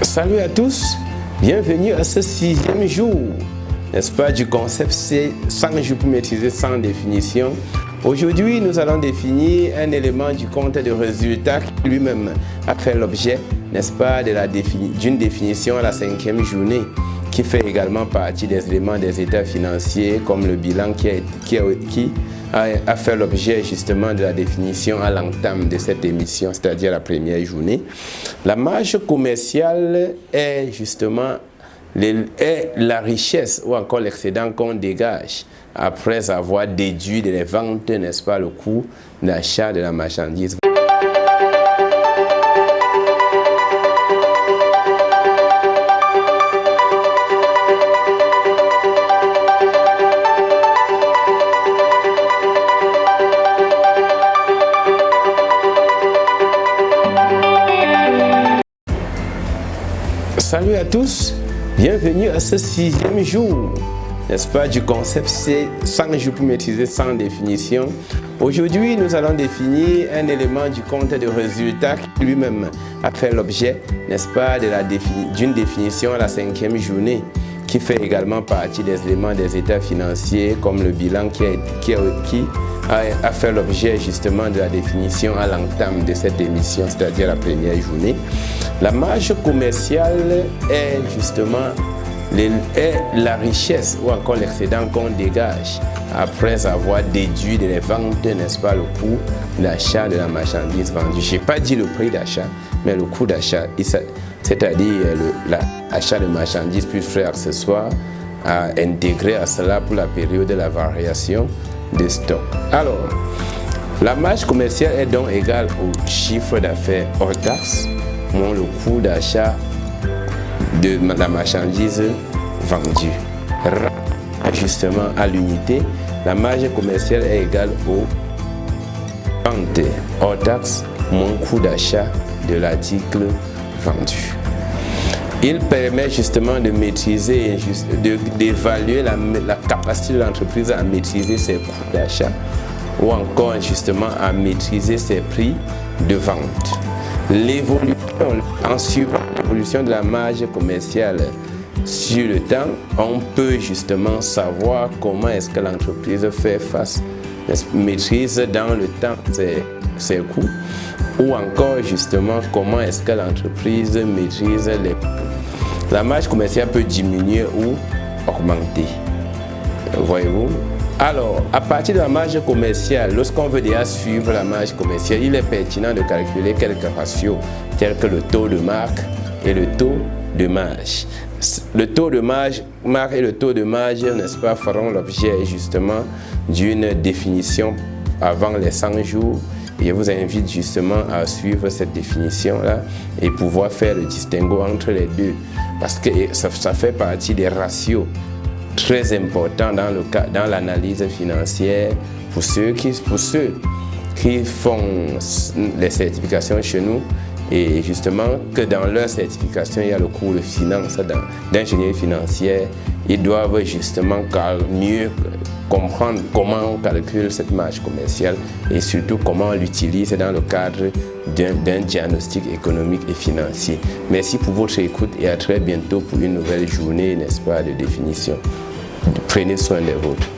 Salut à tous, bienvenue à ce 6e jour, n'est-ce pas, du concept c'est 100 jours pour maîtriser 100 définitions. Aujourd'hui, nous allons définir un élément du compte de résultat qui lui-même a fait l'objet, n'est-ce pas, d'une définition à la 5e journée, qui fait également partie des éléments des états financiers, comme le bilan qui a fait l'objet justement de la définition à l'entame de cette émission, c'est-à-dire la première journée. La marge commerciale est justement la richesse ou encore l'excédent qu'on dégage après avoir déduit des ventes, n'est-ce pas, le coût d'achat de la marchandise. Salut à tous, bienvenue à ce 6e jour, n'est-ce pas, du concept c'est 100 jours pour maîtriser 100 définitions. Aujourd'hui, nous allons définir un élément du compte de résultat qui lui-même a fait l'objet, n'est-ce pas, d'une définition à la 5e journée, qui fait également partie des éléments des états financiers, comme le bilan qui a fait l'objet justement de la définition à l'entame de cette émission, c'est-à-dire la première journée. La marge commerciale est justement la richesse ou encore l'excédent qu'on dégage après avoir déduit des ventes, n'est-ce pas, le coût d'achat de la marchandise vendue. Je n'ai pas dit le prix d'achat, mais le coût d'achat, c'est-à-dire l'achat de marchandises plus frais accessoires à intégrer à cela pour la période de la variation de stock. Alors, la marge commerciale est donc égale au chiffre d'affaires hors taxe, moins le coût d'achat de la marchandise vendue. Justement à l'unité, la marge commerciale est égale au vente hors taxe moins coût d'achat de l'article vendu. Il permet justement de maîtriser, d'évaluer la capacité de l'entreprise à maîtriser ses coûts d'achat ou encore justement à maîtriser ses prix de vente. En suivant l'évolution de la marge commerciale sur le temps, on peut justement savoir comment est-ce que l'entreprise fait face, maîtrise dans le temps ses coûts, ou encore justement comment est-ce que l'entreprise maîtrise les coûts. La marge commerciale peut diminuer ou augmenter, voyez-vous. Alors, à partir de la marge commerciale, lorsqu'on veut déjà suivre la marge commerciale, il est pertinent de calculer quelques ratios, tels que le taux de marque et le taux de marge. Le taux de marque et le taux de marge, n'est-ce pas, feront l'objet justement d'une définition avant les 100 jours. Et je vous invite justement à suivre cette définition-là et pouvoir faire le distinguo entre les deux, parce que ça fait partie des ratios très important dans l'analyse financière pour ceux qui font les certifications chez nous, et justement que dans leur certification il y a le cours de finance d'ingénierie financière. Ils doivent justement mieux comprendre comment on calcule cette marge commerciale et surtout comment on l'utilise dans le cadre d'un diagnostic économique et financier. Merci pour votre écoute et à très bientôt pour une nouvelle journée, n'est-ce pas, de définition. Prenez soin des vôtres.